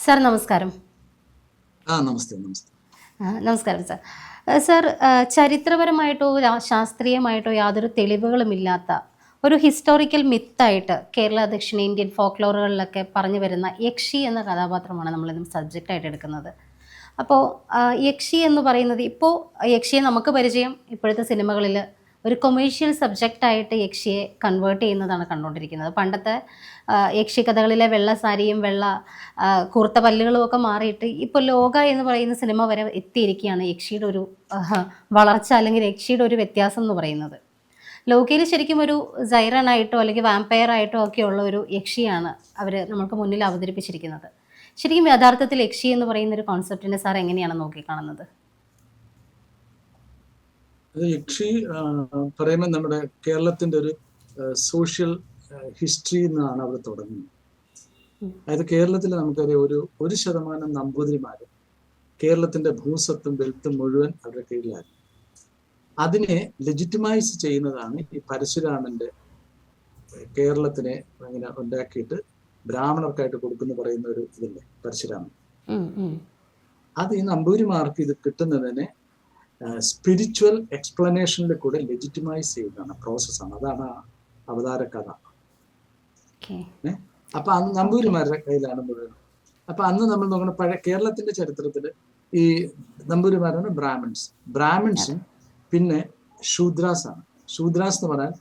Sir നമസ്കാരം. നമസ്തേ നമസ്തേ. നമസ്കാരം sir. Sir, ചരിത്രപരമായിട്ടോ ശാസ്ത്രീയമായിട്ടോ യാതൊരു തെളിവുകളുമില്ലാത്ത ഒരു ഹിസ്റ്റോറിക്കൽ മിത്തായിട്ട് കേരള ദക്ഷിണേന്ത്യൻ ഫോക്ലോറുകളിലൊക്കെ പറഞ്ഞു വരുന്ന യക്ഷി എന്ന കഥാപാത്രമാണ് നമ്മളിന്ന് സബ്ജക്റ്റായിട്ട് എടുക്കുന്നത്. അപ്പോൾ യക്ഷി എന്ന് പറയുന്നത്, ഇപ്പോൾ യക്ഷിയെ നമുക്ക് പരിചയം ഇപ്പോഴത്തെ സിനിമകളിൽ ഒരു കൊമേഴ്ഷ്യൽ സബ്ജക്റ്റായിട്ട് യക്ഷിയെ കൺവേർട്ട് ചെയ്യുന്നതാണ് കണ്ടുകൊണ്ടിരിക്കുന്നത്. പണ്ടത്തെ യക്ഷി കഥകളിലെ വെള്ള സാരിയും വെള്ള കൂർത്ത പല്ലുകളും ഒക്കെ മാറിയിട്ട് ഇപ്പോൾ ലോക എന്ന് പറയുന്ന സിനിമ വരെ എത്തിയിരിക്കുകയാണ് യക്ഷിയുടെ ഒരു വളർച്ച, അല്ലെങ്കിൽ യക്ഷിയുടെ ഒരു വ്യത്യാസം എന്ന് പറയുന്നത്. ലോകയിൽ ശരിക്കും ഒരു സൈറനായിട്ടോ അല്ലെങ്കിൽ വാമ്പയർ ആയിട്ടോ ഒക്കെയുള്ള ഒരു യക്ഷിയാണ് അവർ നമ്മൾക്ക് മുന്നിൽ അവതരിപ്പിച്ചിരിക്കുന്നത്. ശരിക്കും യഥാർത്ഥത്തിൽ യക്ഷി എന്ന് പറയുന്ന ഒരു കോൺസെപ്റ്റിനെ സാർ എങ്ങനെയാണ് നോക്കിക്കാണുന്നത്? യക്ഷി പറയുമ്പോൾ നമ്മുടെ കേരളത്തിന്റെ ഒരു സോഷ്യൽ ഹിസ്റ്ററി എന്നാണ് അവർ തുടങ്ങുന്നത്. അതായത് കേരളത്തിൽ നമുക്കറിയാം, 1% നമ്പൂതിരിമാര് കേരളത്തിന്റെ ഭൂസ്വത്തും വെൽത്തും മുഴുവൻ അവരുടെ കീഴിലായിരുന്നു. അതിനെ ലെജിറ്റിമൈസ് ചെയ്യുന്നതാണ് ഈ പരശുരാമന്റെ കേരളത്തിനെ ഇങ്ങനെ ഉണ്ടാക്കിയിട്ട് ബ്രാഹ്മണർക്കായിട്ട് കൊടുക്കുന്നു പറയുന്ന ഒരു ഇതില്ലേ പരശുരാമൻ. അത് ഈ നമ്പൂതിരിമാർക്ക് ഇത് കിട്ടുന്നതിനെ സ്പിരിച്വൽ എക്സ്പ്ലനേഷനിൽ കൂടെ ലെജിറ്റിമൈസ് ചെയ്യുന്നതാണ്, പ്രോസസ്സാണ്. അതാണ് അവതാര കഥ. അപ്പൊ അന്ന് നമ്പൂതിരിമാരുടെ കയ്യിലാണ് മുഴുവൻ. അപ്പൊ അന്ന് നമ്മൾ നോക്കണം, പഴയ കേരളത്തിന്റെ ചരിത്രത്തിൽ ഈ നമ്പൂതിരിമാരാണ് ബ്രാഹ്മിൺസും പിന്നെ ശൂദ്രാസ് ആണ്. ശൂദ്രാസ് എന്ന് പറഞ്ഞാൽ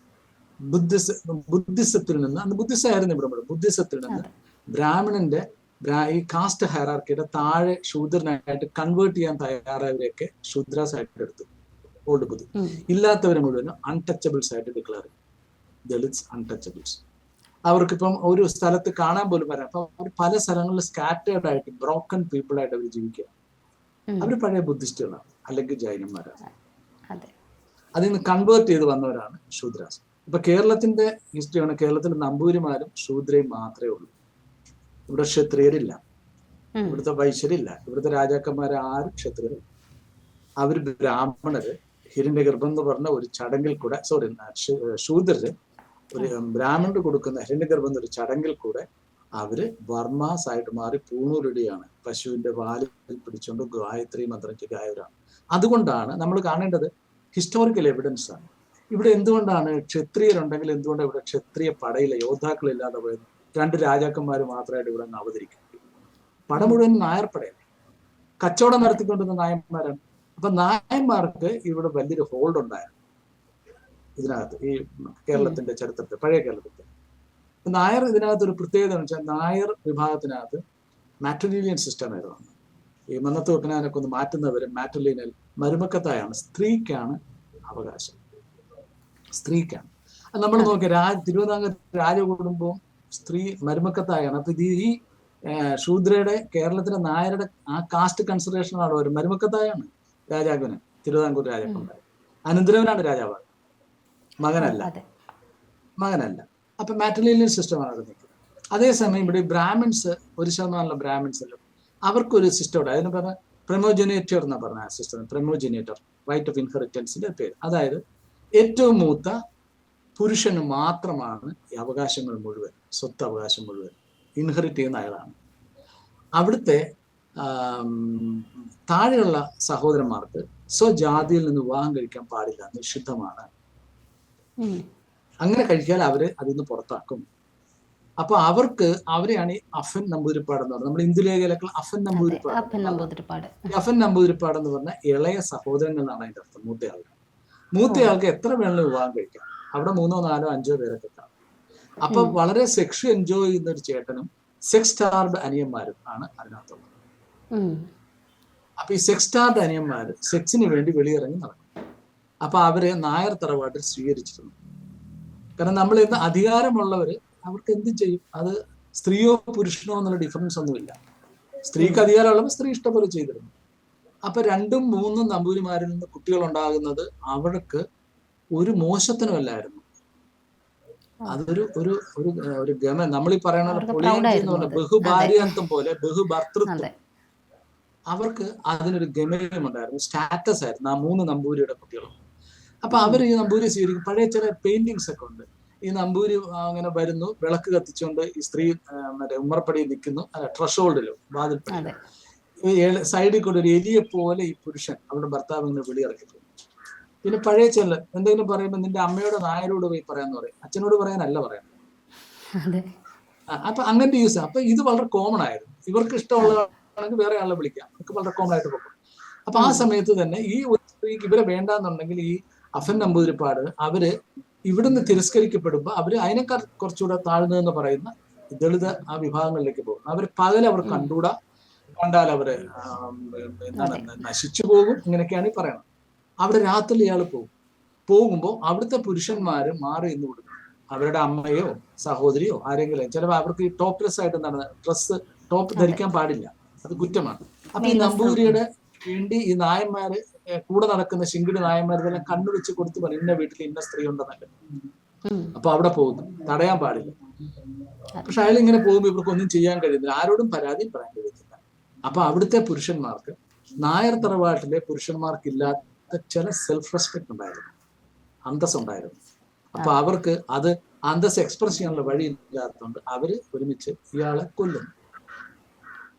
ബുദ്ധിസത്തിൽ നിന്ന്, അന്ന് ബുദ്ധിസമായിരുന്നു ഇവിടെ, ബുദ്ധിസത്തിൽ നിന്ന് ബ്രാഹ്മണന്റെ ഈ കാസ്റ്റ് ഹയറാർക്കിയുടെ താഴെ ശൂദ്രനായിട്ട് കൺവേർട്ട് ചെയ്യാൻ തയ്യാറായവരെയൊക്കെ ശൂദ്രാസ് ആയിട്ട് എടുത്തു. ഓൾഡ് ബുദ്ധി ഇല്ലാത്തവരെ മുഴുവനും അൺടച്ചബിൾസ് ആയിട്ട് ഡിക്ലെയർ ചെയ്യും. Dalits Untouchables. അവർക്കിപ്പം ഒരു സ്ഥലത്ത് കാണാൻ പോലും വരാം. അപ്പൊ അവർ പല സ്ഥലങ്ങളിൽ സ്കാറ്റേർഡ് ആയിട്ട് ബ്രോക്കൺ പീപ്പിൾ ആയിട്ട് അവർ ജീവിക്കുക. അവർ പഴയ ബുദ്ധിസ്റ്റുകളാണ് അല്ലെങ്കിൽ ജൈനന്മാരാണ്. അതിൽ നിന്ന് കൺവേർട്ട് ചെയ്ത് വന്നവരാണ് ശൂദ്രാസ്. ഇപ്പൊ കേരളത്തിന്റെ ഹിസ്റ്ററിയാണ്, കേരളത്തിൽ നമ്പൂരിമാരും ശൂദ്രയും മാത്രമേ ഉള്ളൂ. ഇവിടെ ക്ഷത്രിയരില്ല, ഇവിടുത്തെ വൈശ്യരില്ല, ഇവിടുത്തെ രാജാക്കന്മാരെ ആരും ക്ഷത്രിയരില്ല. അവർ ബ്രാഹ്മണര് ഹിരണ്യഗർഭം എന്ന് പറഞ്ഞ ഒരു ചടങ്ങിൽ കൂടെ, ശൂദ്രര് ഒരു ബ്രാഹ്മണന് കൊടുക്കുന്ന ഹിരണ്യഗർഭം എന്നൊരു ചടങ്ങിൽ കൂടെ അവര് വർമാസ് ആയിട്ട് മാറി പൂണൂരിടുകയാണ്. പശുവിന്റെ വാലിൽ പിടിച്ചുകൊണ്ട് ഗായത്രി മന്ത്രം ചൊല്ലിയവരാണ്. അതുകൊണ്ടാണ് നമ്മൾ കാണേണ്ടത് ഹിസ്റ്റോറിക്കൽ എവിഡൻസ് ആണ്. ഇവിടെ എന്തുകൊണ്ടാണ് ക്ഷത്രിയരുണ്ടെങ്കിൽ എന്തുകൊണ്ടാണ് ഇവിടെ ക്ഷത്രിയ പടയിലെ യോദ്ധാക്കളില്ലാതെ പോയത്? 2 രാജാക്കന്മാർ മാത്രമായിട്ട് ഇവിടെ നിന്ന് അവതരിക്കും. പട മുഴുവൻ നായർ പടയല്ലേ, കച്ചവടം നടത്തിക്കൊണ്ടിരുന്ന നായന്മാരാണ്. അപ്പൊ നായന്മാർക്ക് ഇവിടെ വലിയൊരു ഹോൾഡ് ഉണ്ടായിരുന്നു ഇതിനകത്ത്, ഈ കേരളത്തിന്റെ ചരിത്രത്തിൽ, പഴയ കേരളത്തിൽ. നായർ ഇതിനകത്ത് ഒരു പ്രത്യേകത എന്ന് വെച്ചാൽ, നായർ വിഭാഗത്തിനകത്ത് മാട്രിലീനിയൻ സിസ്റ്റം ആയിരുന്നു. ഈ മന്നത്ത് വെക്കനാനൊക്കെ ഒന്ന് മാറ്റുന്നവര് മാട്രിലീനിയൽ മരുമക്കത്തായാണ്, സ്ത്രീക്കാണ് അവകാശം, സ്ത്രീക്കാണ്. നമ്മൾ നോക്കിയ തിരുവിതാംകൂർ രാജകുടുംബവും സ്ത്രീ മരുമക്കത്തായാണ്. അപ്പൊ ഈ ശൂദ്രയുടെ കേരളത്തിലെ നായരുടെ ആ കാസ്റ്റ് കൺസിഡറേഷൻ ആണ് ഒരു മരുമക്കത്തായാണ് രാജാവിന്, തിരുവിതാംകൂർ രാജാക്കന്മാർ. അനന്തരവനാണ് രാജാവ്, മകനല്ല. അപ്പൊ മാട്രിലീനിയൽ സിസ്റ്റമാണ് അവിടെ നിൽക്കുന്നത്. അതേസമയം ഇവിടെ ബ്രാഹ്മിൺസ് 1% ബ്രാഹ്മിൺസ് അല്ല, അവർക്കൊരു സിസ്റ്റം ഉണ്ട്. അതിന് പറഞ്ഞ പ്രമോജനേറ്റർ എന്നാ പറഞ്ഞ ആ സിസ്റ്റം, പ്രമോജനേറ്റർ, റൈറ്റ് ഓഫ് ഇൻഹെറിറ്റൻസിന്റെ പേര്. അതായത് ഏറ്റവും മൂത്ത പുരുഷന് മാത്രമാണ് ഈ അവകാശങ്ങൾ മുഴുവൻ, സ്വത്ത് അവകാശം മുഴുവൻ ഇൻഹെറിറ്റ് ചെയ്യുന്ന അയാളാണ്. അവിടുത്തെ താഴെയുള്ള സഹോദരന്മാർക്ക് സ്വജാതിയിൽ നിന്ന് വിവാഹം കഴിക്കാൻ പാടില്ല, നിഷിദ്ധമാണ്. അങ്ങനെ കഴിച്ചാൽ അവര് അതിൽ നിന്ന് പുറത്താക്കും. അപ്പൊ അവരെയാണ് ഈ അഫൻ നമ്പൂതിരിപ്പാട് എന്ന് പറയുന്നത്. നമ്മൾ ഇന്ദുലേഖയിലൊക്കെ അഫൻ നമ്പൂതിരിപ്പാട് എന്ന് പറഞ്ഞ ഇളയ സഹോദരങ്ങൾ എന്നാണ് അതിന്റെ അർത്ഥം. മൂത്തയാൾക്ക് എത്ര വേണമെങ്കിലും വിവാഹം കഴിക്കാം. അവിടെ 3, 4, 5 പേരൊക്കെ കാണും. അപ്പൊ വളരെ സെക്സ് എൻജോയ് ചെയ്യുന്ന ഒരു ചേട്ടനും സെക്സ് സ്റ്റാർഡ് അനിയന്മാരും ആണ് അതിനകത്തുള്ളത്. അപ്പൊ ഈ സെക്സ് സ്റ്റാർഡ് അനിയന്മാര് സെക്സിന് വേണ്ടി വെളിയിറങ്ങി നടക്കും. അപ്പൊ അവരെ നായർ തറവാട്ടിൽ സ്വീകരിച്ചിരുന്നു. കാരണം നമ്മൾ ഇന്ന് അധികാരമുള്ളവര് അവർക്ക് എന്ത് ചെയ്യും, അത് സ്ത്രീയോ പുരുഷനോ എന്നുള്ള ഡിഫറൻസ് ഒന്നുമില്ല. സ്ത്രീക്ക് അധികാരമുള്ളപ്പോൾ സ്ത്രീ ഇഷ്ടംപോലെ ചെയ്തിരുന്നു. അപ്പൊ 2ഉം 3ഉം നമ്പൂരിമാരിൽ നിന്ന് കുട്ടികൾ ഉണ്ടാകുന്നത് അവർക്ക് ഒരു മോശത്തിനുമല്ലായിരുന്നു. അതൊരു ഒരു ഒരു ഗമ, നമ്മളീ പറയണ പൊളിയാൻറ്റി എന്ന് പറഞ്ഞ ബഹുഭാര്യാന്തം പോലെ ബഹുഭർത്തൃത്വം, അവർക്ക് അതിനൊരു ഗമയുണ്ടായിരുന്നു, സ്റ്റാറ്റസ് ആയിരുന്നു ആ 3 നമ്പൂരിയുടെ കുട്ടികളും. അപ്പൊ അവർ ഈ നമ്പൂരി സ്വീകരിക്കും. പഴയ ചില പെയിന്റിങ്സ് ഒക്കെ ഉണ്ട്. ഈ നമ്പൂരി അങ്ങനെ വരുന്നു, വിളക്ക് കത്തിച്ചുകൊണ്ട് ഈ സ്ത്രീ മറ്റേ ഉമ്മറപ്പടിയിൽ നിൽക്കുന്നു, അല്ല ട്രഷോൾഡിലും വാതിൽപ്പടിയിലും. സൈഡിൽ കൂടെ ഒരു എലിയെ പോലെ ഈ പുരുഷൻ അവരുടെ ഭർത്താവ് ഇങ്ങനെ വെളിയിറക്കി. പിന്നെ പഴയ ചെല്ല് എന്തെങ്കിലും പറയുമ്പോൾ നിന്റെ അമ്മയോട് നായരോട് പോയി പറയാന്ന് പറയും, അച്ഛനോട് പറയാനല്ല പറയാൻ. അപ്പൊ അങ്ങനത്തെ യൂസ്. അപ്പൊ ഇത് വളരെ കോമൺ ആയിരുന്നു. ഇവർക്ക് ഇഷ്ടമുള്ളതാണെങ്കിൽ വേറെ ആളെ വിളിക്കാം, ഒക്കെ വളരെ കോമൺ ആയിട്ട് പോകും. അപ്പൊ ആ സമയത്ത് തന്നെ ഈ ഒരു സ്ത്രീക്ക് ഇവരെ വേണ്ടാന്നുണ്ടെങ്കിൽ ഈ അഫൻ നമ്പൂതിരിപ്പാട് അവര് ഇവിടുന്ന് തിരസ്കരിക്കപ്പെടുമ്പോ അവര് അതിനേക്കാൾ കുറച്ചുകൂടെ താഴ്ന്നതെന്ന് പറയുന്ന ദളിത് ആ വിഭാഗങ്ങളിലേക്ക് പോകും. അവര് പകൽ അവർ കണ്ടൂടാ, കണ്ടാൽ അവര് എന്താണ് നശിച്ചു പോകും, ഇങ്ങനെയൊക്കെയാണ് ഈ പറയണത്. അവിടെ രാത്രി ഇയാൾ പോകുമ്പോൾ അവിടുത്തെ പുരുഷന്മാര് മാറി നിന്ന് കൊടുക്കും. അവരുടെ അമ്മയോ സഹോദരിയോ ആരെങ്കിലും, ചിലപ്പോൾ അവർക്ക് ഈ ടോപ്ലെസ് ആയിട്ട് എന്താണ് ഡ്രസ്സ് ടോപ്പ് ധരിക്കാൻ പാടില്ല, അത് കുറ്റമാണ്. അപ്പൊ ഈ നമ്പൂതിരിയുടെ വേണ്ടി ഈ നായന്മാര് കൂടെ നടക്കുന്ന ശിങ്കിടി നായന്മാരെല്ലാം കണ്ണു വെച്ച് കൊടുത്ത് പറയും ഇന്ന വീട്ടിൽ ഇന്ന സ്ത്രീ ഉണ്ടെന്നൊക്കെ. അപ്പൊ അവിടെ പോകുന്നു, തടയാൻ പാടില്ല. പക്ഷെ അയാൾ ഇങ്ങനെ പോകുമ്പോൾ ഇവർക്കൊന്നും ചെയ്യാൻ കഴിയുന്നില്ല, ആരോടും പരാതി പറയാൻ കഴിയത്തില്ല. അപ്പൊ അവിടുത്തെ പുരുഷന്മാർക്ക്, നായർ തറവാട്ടിലെ പുരുഷന്മാർക്കില്ലാത്ത ചില സെൽഫ് റെസ്പെക്ട് ഉണ്ടായിരുന്നു, അന്തസ് ഉണ്ടായിരുന്നു. അപ്പൊ അവർക്ക് അത് അന്തസ് എക്സ്പ്രസ് ചെയ്യാനുള്ള വഴിയില്ലാത്തതുകൊണ്ട് അവര് ഒരുമിച്ച് ഇയാളെ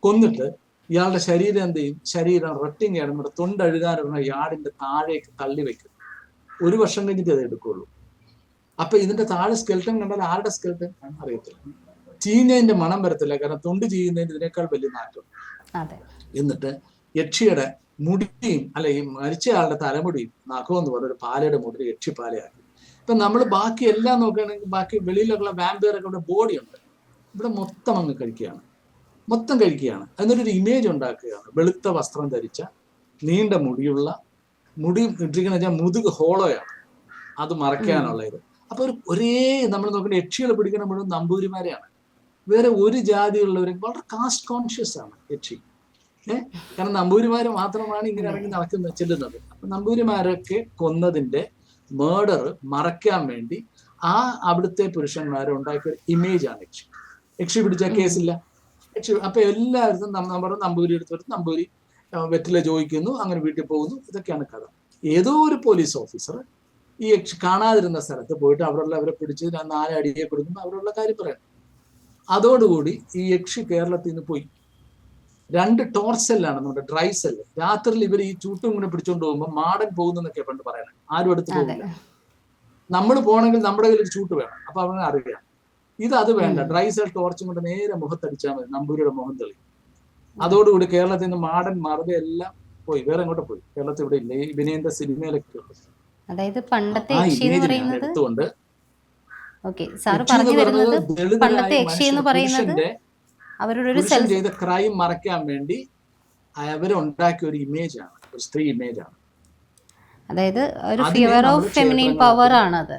കൊന്നിട്ട് ഇയാളുടെ ശരീരം എന്ത് ചെയ്യും, ശരീരം റൊട്ടിങ് ചെയ്യണം, തൊണ്ടഴുകാനുള്ള യാർഡിന്റെ താഴേക്ക് തള്ളി വെക്കും. 1 വർഷം കഴിഞ്ഞിട്ട് അത് എടുക്കുള്ളൂ. അപ്പൊ ഇതിന്റെ താഴെ സ്കെൽട്ടൻ കണ്ടാൽ ആരുടെ സ്കെൽട്ടൻ അറിയത്തില്ല, ചീഞ്ഞതിന്റെ മണം വരത്തില്ല, കാരണം തൊണ്ട് ചെയ്യുന്നതിന് ഇതിനേക്കാൾ വലിയ നാറ്റം. എന്നിട്ട് യക്ഷിയുടെ മുടിയും അല്ല ഈ മരിച്ചയാളുടെ തലമുടിയും നഖമെന്ന് പറഞ്ഞ ഒരു പാലയുടെ മുടി യക്ഷിപ്പാലയാക്കി. ഇപ്പൊ നമ്മൾ ബാക്കി എല്ലാം നോക്കുകയാണെങ്കിൽ ബാക്കി വെളിയിലുള്ള വാമ്പയറൊക്കെ ബോഡി ഉണ്ട്, ഇവിടെ മൊത്തം അങ്ങ് മൊത്തം കഴിക്കുകയാണ്. എന്നിട്ടൊരു ഇമേജ് ഉണ്ടാക്കുകയാണ്, വെളുത്ത വസ്ത്രം ധരിച്ച നീണ്ട മുടി ഇട്ടിരിക്കുന്ന വെച്ചാൽ മുതുക് ഹോളോയാണ്, അത് മറയ്ക്കാനുള്ള ഇത്. അപ്പൊ ഒരേ നമ്മൾ നോക്കുന്ന യക്ഷികളെ പിടിക്കുന്ന മുഴുവൻ നമ്പൂതിരിമാരെയാണ്. വേറെ ഒരു ജാതിയുള്ളവർ വളരെ കാസ്റ്റ് കോൺഷ്യസ് ആണ് യക്ഷി. കാരണം നമ്പൂതിരിമാര് മാത്രമാണ് ഇങ്ങനെ ഇറങ്ങി ചെല്ലുന്നത്. അപ്പൊ നമ്പൂതിരിമാരൊക്കെ കൊന്നതിന്റെ മേർഡർ മറയ്ക്കാൻ വേണ്ടി ആ അവിടുത്തെ പുരുഷന്മാരെ ഉണ്ടാക്കിയ ഒരു ഇമേജ് ആണ് യക്ഷി പിടിച്ച കേസില്ല. അപ്പൊ എല്ലാവരും നമ്മുടെ നമ്പൂരി എടുത്തിട്ട് നമ്പൂരി വെറ്റില ചോദിക്കുന്നു, അങ്ങനെ വീട്ടിൽ പോകുന്നു, ഇതൊക്കെയാണ് കഥ. ഏതോ ഒരു പോലീസ് ഓഫീസർ ഈ യക്ഷി കാണാതിരുന്ന സ്ഥലത്ത് പോയിട്ട് അവരെ പിടിച്ച് 4 അടിയെ കൊടുക്കുമ്പോൾ അവരുള്ള കാര്യം പറയണം. അതോടുകൂടി ഈ യക്ഷി കേരളത്തിൽ നിന്ന് പോയി. 2 ടോർസെല്ലാണ് നമ്മുടെ ഡ്രൈ സെല്ല്. രാത്രിയിൽ ഇവർ ഈ ചൂട്ടും ഇങ്ങനെ പിടിച്ചോണ്ട് പോകുമ്പോൾ മാടൻ പോകുന്നൊക്കെ പണ്ട് പറയണം, ആരും അടുത്ത് പോകില്ല. നമ്മൾ പോകണമെങ്കിൽ നമ്മുടെ കയ്യിൽ ഒരു ചൂട്ട് വേണം, അപ്പൊ അവനെ അറിയാം. അത് വേണ്ട, ഡ്രൈ സെൽ ടോർച്ചും കൊണ്ട് നേരെ മുഖത്തടിച്ചാൽ മതി, നമ്പൂരിയുടെ മുഖം തെളി. അതോടുകൂടി കേരളത്തിൽ നിന്ന് മാടൻ മറുപ എല്ലാം പോയി, വേറെ എങ്ങോട്ട് പോയി, കേരളത്തിൽ ഇവിടെ ഇല്ല. ഈ വിനയന്റെ സിനിമയിലൊക്കെ ഉള്ളു. അതായത് പണ്ടത്തെ യക്ഷി എന്ന് പറയുന്നത് പണ്ടത്തെ യക്ഷി എന്ന് പറയുന്നത് പുരുഷൻ ചെയ്ത ക്രൈം മറയ്ക്കാൻ വേണ്ടി അവരുണ്ടാക്കിയ ഒരു ഇമേജ് ആണ്, ഒരു സ്ത്രീ ഇമേജ് ആണ്. അതായത് ഒരു ഫിയർ ഓഫ് ഫെമിനിൻ പവർ ആണ്. അത്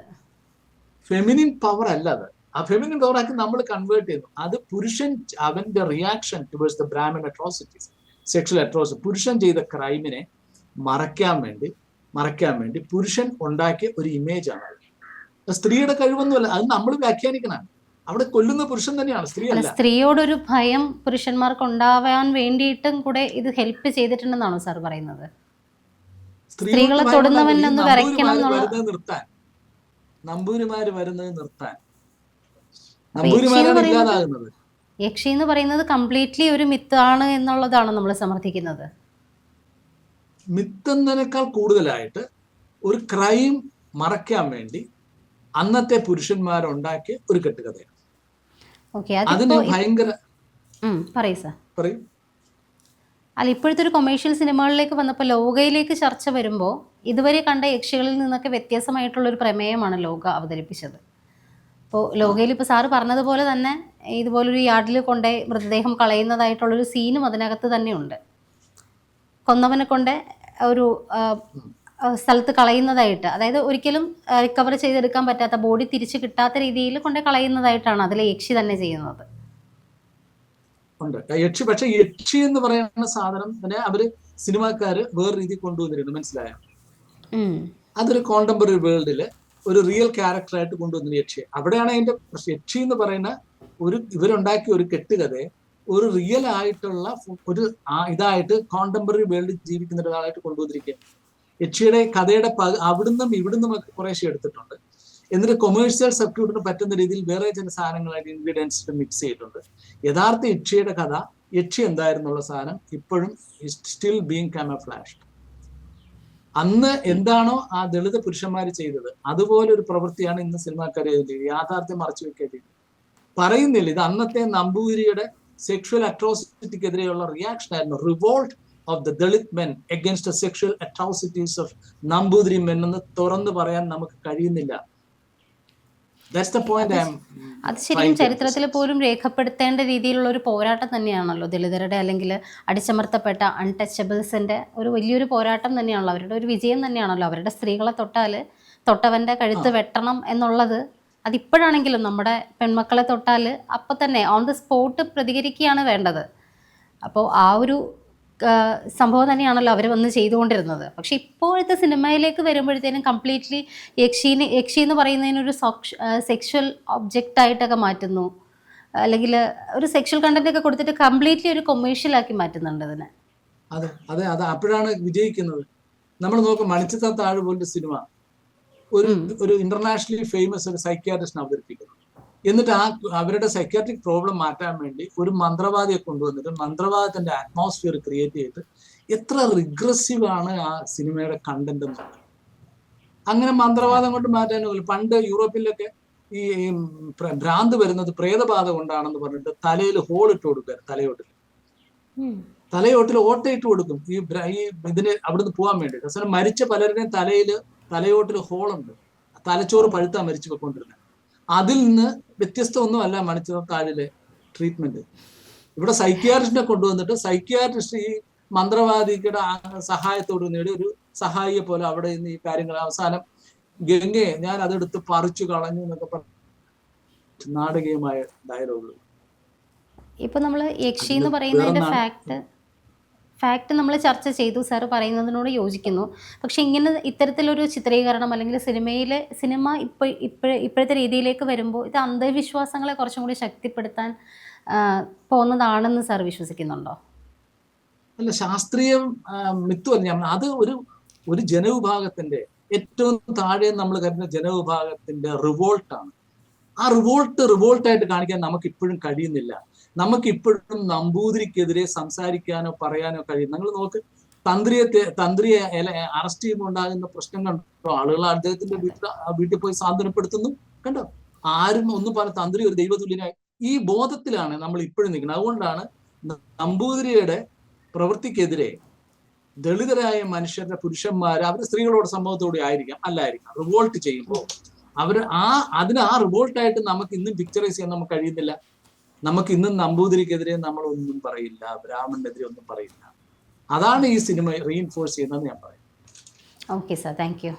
ഫെമിനിൻ പവർ അല്ല, അത് ആ ഫെമിനിൻ പവർ ആക്കി നമ്മൾ കൺവേർട്ട് ചെയ്യുന്നു. അത് പുരുഷൻ അവന്റെ reaction towards the Brahmin atrocities, sexual atrocity, പുരുഷൻ ചെയ്ത ക്രൈമിനെ മറയ്ക്കാൻ വേണ്ടി പുരുഷൻ ഉണ്ടാക്കിയ ഒരു ഇമേജ് ആണ്. സ്ത്രീയുടെ കഴിവൊന്നുമല്ല, അത് നമ്മൾ വ്യാഖ്യാനിക്കണം. അവിടെ കൊല്ലുന്ന പുരുഷൻ തന്നെയാണ്, സ്ത്രീ അല്ല. സ്ത്രീയോടൊരു ഭയം പുരുഷന്മാർക്ക് ഉണ്ടാവാൻ വേണ്ടിയിട്ടും കൂടെ ഇത് ഹെൽപ്പ് ചെയ്തിട്ടുണ്ടെന്നാണോ സാർ പറയുന്നത്? സ്ത്രീകളെ തൊടുന്നവനൊന്ന് വരയ്ക്കണം നമ്പൂരിമാര് വരുന്നത് നിർത്താൻ, നമ്പൂരിമാരാണ് ഇല്ലാതാകുന്നത്. യക്ഷി എന്ന് പറയുന്നത് കംപ്ലീറ്റ്ലി ഒരു മിത്താണ് എന്നുള്ളതാണ് നമ്മൾ സമർത്ഥിക്കുന്നത്. മിത്തെന്നതിനേക്കാൾ കൂടുതലായിട്ട് ഒരു ക്രൈം മറയ്ക്കാൻ വേണ്ടി അന്നത്തെ പുരുഷന്മാരുണ്ടാക്കിയ ഒരു കെട്ടുകഥയാണ്. അതിന് ഭയങ്കര പറയും. അല്ല, ഇപ്പോഴത്തെ ഒരു കൊമേഴ്ഷ്യൽ സിനിമകളിലേക്ക് വന്നപ്പോൾ ലോകയിലേക്ക് ചർച്ച വരുമ്പോൾ ഇതുവരെ കണ്ട യക്ഷികളിൽ നിന്നൊക്കെ വ്യത്യാസമായിട്ടുള്ളൊരു പ്രമേയമാണ് ലോക അവതരിപ്പിച്ചത്. അപ്പോൾ ലോകയിൽ ഇപ്പോൾ സാറ് പറഞ്ഞതുപോലെ തന്നെ ഇതുപോലൊരു യാർഡിൽ കൊണ്ടേ മൃതദേഹം കളയുന്നതായിട്ടുള്ളൊരു സീനും അതിനകത്ത് തന്നെയുണ്ട്. കൊന്നവനെ കൊണ്ട് ഒരു സ്ഥലത്ത് കളയുന്നതായിട്ട്, അതായത് ഒരിക്കലും റിക്കവർ ചെയ്തെടുക്കാൻ പറ്റാത്ത, ബോഡി തിരിച്ച് കിട്ടാത്ത രീതിയിൽ കൊണ്ട് കളയുന്നതായിട്ടാണ് അതിലെ യക്ഷി തന്നെ ചെയ്യുന്നത്. യക്ഷി, പക്ഷെ യക്ഷി എന്ന് പറയുന്ന സാധനം തന്നെ അവര് സിനിമാക്കാര് വേറെ രീതി കൊണ്ടുവന്നിരുന്നു, മനസ്സിലായോ? അതൊരു കോണ്ടംപററി വേൾഡില് ഒരു റിയൽ ക്യാരക്ടറായിട്ട് കൊണ്ടുവന്നിരുന്നു യക്ഷി. അവിടെയാണ് അതിന്റെ യക്ഷി എന്ന് പറയുന്ന ഇവരുണ്ടാക്കിയ ഒരു കെട്ടുകഥയെ ഒരു റിയൽ ആയിട്ടുള്ള ഒരു ഇതായിട്ട് കോണ്ടംപററി വേൾഡിൽ ജീവിക്കുന്ന ഒരാളായിട്ട് കൊണ്ടുവന്നിരിക്കുക. യക്ഷിയുടെ കഥയുടെ അവിടുന്നും ഇവിടുന്നും ഒക്കെ കുറേശ്ശെ എടുത്തിട്ടുണ്ട്. എന്നിട്ട് കൊമേഴ്സ്യൽ സർക്യൂട്ടിന് പറ്റുന്ന രീതിയിൽ വേറെ ചില സാധനങ്ങളായിട്ട് ഇൻഗ്രീഡിയൻസ് മിക്സ് ചെയ്തിട്ടുണ്ട്. യഥാർത്ഥ യക്ഷിയുടെ കഥ, യക്ഷി എന്തായിരുന്നുള്ള സാധനം ഇപ്പോഴും സ്റ്റിൽ ബീങ് കാമഫ്ലാഷ്ഡ്. അന്ന് എന്താണോ ആ ദളിത് പുരുഷന്മാർ ചെയ്തത് അതുപോലെ ഒരു പ്രവൃത്തിയാണ് ഇന്ന് സിനിമാക്കാർ യാഥാർത്ഥ്യം മറച്ചു വെക്കേണ്ടത്. പറയുന്നില്ല, ഇത് അന്നത്തെ നമ്പൂതിരിയുടെ സെക്ഷൽ അട്രോസിറ്റിക്കെതിരെയുള്ള റിയാക്ഷൻ ആയിരുന്നു. Revolt of the Dalit men against the sexual atrocities of Namboothiri men എന്ന് തുറന്നു പറയാൻ നമുക്ക് കഴിയുന്നില്ല. അത് ശരിക്കും ചരിത്രത്തിൽ പോലും രേഖപ്പെടുത്തേണ്ട രീതിയിലുള്ള ഒരു പോരാട്ടം തന്നെയാണല്ലോ ദളിതരുടെ, അല്ലെങ്കിൽ അടിച്ചമർത്തപ്പെട്ട അൺടച്ചബിൾസിന്റെ ഒരു വലിയൊരു പോരാട്ടം തന്നെയാണല്ലോ, അവരുടെ ഒരു വിജയം തന്നെയാണല്ലോ. അവരുടെ സ്ത്രീകളെ തൊട്ടവന്റെ കഴുത്ത് വെട്ടണം എന്നുള്ളത് അതിപ്പോഴാണെങ്കിലും നമ്മുടെ പെൺമക്കളെ തൊട്ടാൽ അപ്പം തന്നെ ഓൺ ദ സ്പോട്ട് പ്രതികരിക്കുകയാണ് വേണ്ടത്. അപ്പോൾ ആ ഒരു സംഭവം തന്നെയാണല്ലോ അവർ വന്ന് ചെയ്തുകൊണ്ടിരുന്നത്. പക്ഷെ ഇപ്പോഴത്തെ സിനിമയിലേക്ക് വരുമ്പോഴത്തേനും കംപ്ലീറ്റ്ലി യക്ഷി എന്ന് പറയുന്നതിനൊരു സെക്ഷൽ ഒബ്ജക്റ്റ് ആയിട്ടൊക്കെ മാറ്റുന്നു, അല്ലെങ്കിൽ ഒരു സെക്ഷൽ കണ്ടന്റ് ഒക്കെ കൊടുത്തിട്ട് കംപ്ലീറ്റ്ലി ഒരു കൊമേഴ്ഷ്യൽ ആക്കി മാറ്റുന്നുണ്ട് അതിനെ. അതെ അതെ അതെ അപ്പോഴാണ് വിജയിക്കുന്നത്. നമ്മൾ നോക്കും, മണിച്ചിത്രത്താഴ് പോലൊരു സിനിമ ഒരു ഇന്റർനാഷണലി ഫേമസ് ഒരു സൈക്യാട്രിസ്റ്റിനെ അവതരിപ്പിക്കുന്നു. എന്നിട്ട് അവരുടെ സൈക്യാട്രിക് പ്രോബ്ലം മാറ്റാൻ വേണ്ടി ഒരു മന്ത്രവാദിയെ കൊണ്ടുവന്നിട്ട് മന്ത്രവാദത്തിന്റെ അറ്റ്മോസ്ഫിയർ ക്രിയേറ്റ് ചെയ്തിട്ട് എത്ര റിഗ്രസീവ് ആണ് ആ സിനിമയുടെ കണ്ടന്റ് എന്ന് പറഞ്ഞത്. അങ്ങനെ മന്ത്രവാദം കൊണ്ട് മാറ്റാനും പണ്ട് യൂറോപ്പിലൊക്കെ ഈ ഭ്രാന്ത് വരുന്നത് പ്രേതബാധ കൊണ്ടാണെന്ന് പറഞ്ഞിട്ട് തലയിൽ ഹോൾ ഇട്ട് കൊടുക്കുക, തലയോട്ടിൽ ഓട്ടയിട്ട് കൊടുക്കും ഈ ഇതിന് അവിടുന്ന് പോകാൻ വേണ്ടി. അവസാനം മരിച്ച പലരുടെയും തലയോട്ടിൽ ഹോളുണ്ട്, തലച്ചോറ് പഴുത്താ മരിച്ചു പോയിക്കൊണ്ടിരുന്നത്. അതിൽ നിന്ന് വ്യത്യസ്തമൊന്നുമല്ല മണിച്ചിത്രത്താഴിലെ ട്രീറ്റ്മെന്റ്. ഇവിടെ സൈക്യാട്രിസ്റ്റിനെ കൊണ്ടുവന്നിട്ട് സൈക്യാട്രിസ്റ്റ് ഈ മന്ത്രവാദിയുടെ സഹായത്തോട് നേടി ഒരു സഹായിയെ പോലെ അവിടെ നിന്ന് ഈ കാര്യങ്ങൾ അവസാനം ഗംഗയെ ഞാൻ അതെടുത്ത് പറിച്ചു കളഞ്ഞു എന്നൊക്കെ പറഞ്ഞ നാടകീയമായ ഡയലോഗുകൾ. ഇപ്പൊ നമ്മള് യക്ഷി എന്ന് പറയുന്നതിന്റെ ഫാക്ട് നമ്മൾ ചർച്ച ചെയ്തു, സാർ പറയുന്നതിനോട് യോജിക്കുന്നു. പക്ഷെ ഇത്തരത്തിലൊരു ചിത്രീകരണം അല്ലെങ്കിൽ സിനിമ ഇപ്പോഴത്തെ രീതിയിലേക്ക് വരുമ്പോൾ ഇത് അന്ധവിശ്വാസങ്ങളെ കുറച്ചും കൂടി ശക്തിപ്പെടുത്താൻ പോകുന്നതാണെന്ന് സാർ വിശ്വസിക്കുന്നുണ്ടോ? അല്ല, ശാസ്ത്രീയം മിത്തുമല്ല. അത് ഒരു ജനവിഭാഗത്തിന്റെ ഏറ്റവും താഴെ നമ്മൾ കരുതുന്ന ജനവിഭാഗത്തിന്റെ റിവോൾട്ടാണ്. ആ റിവോൾട്ടായിട്ട് കാണിക്കാൻ നമുക്ക് ഇപ്പോഴും കഴിയുന്നില്ല. നമുക്കിപ്പോഴും നമ്പൂതിരിക്കെതിരെ സംസാരിക്കാനോ പറയാനോ കഴിയും. നിങ്ങൾ നോക്ക്, തന്ത്രിയെ അറസ്റ്റ് ചെയ്യുമ്പോൾ ഉണ്ടാകുന്ന പ്രശ്നം കണ്ടോ? ആളുകൾ അദ്ദേഹത്തിന്റെ വീട്ടിൽ പോയി സാന്ത്വനപ്പെടുത്തുന്നു, കണ്ടോ? ആരും ഒന്നും പറഞ്ഞ തന്ത്രി ഒരു ദൈവതുല്യനായി ഈ ബോധത്തിലാണ് നമ്മൾ ഇപ്പോഴും നിൽക്കുന്നത്. അതുകൊണ്ടാണ് നമ്പൂതിരിയുടെ പ്രവൃത്തിക്കെതിരെ ദളിതരായ മനുഷ്യരുടെ പുരുഷന്മാർ അവർ സ്ത്രീകളോട് സമൂഹത്തോടെ അല്ലായിരിക്കാം റിവോൾട്ട് ചെയ്യുമ്പോൾ അതിന് ആ റിവോൾട്ടായിട്ട് നമുക്ക് ഇന്നും പിക്ചറൈസ് ചെയ്യാൻ നമുക്ക് കഴിയുന്നില്ല. നമുക്ക് ഇന്നും നമ്പൂതിരിക്കെതിരെ നമ്മളൊന്നും പറയില്ല, ബ്രാഹ്മണനെതിരെ ഒന്നും പറയില്ല. അതാണ് ഈ സിനിമ റീഇൻഫോഴ്സ് ചെയ്യുന്നതെന്ന് ഞാൻ പറയും. Okay sir, thank you.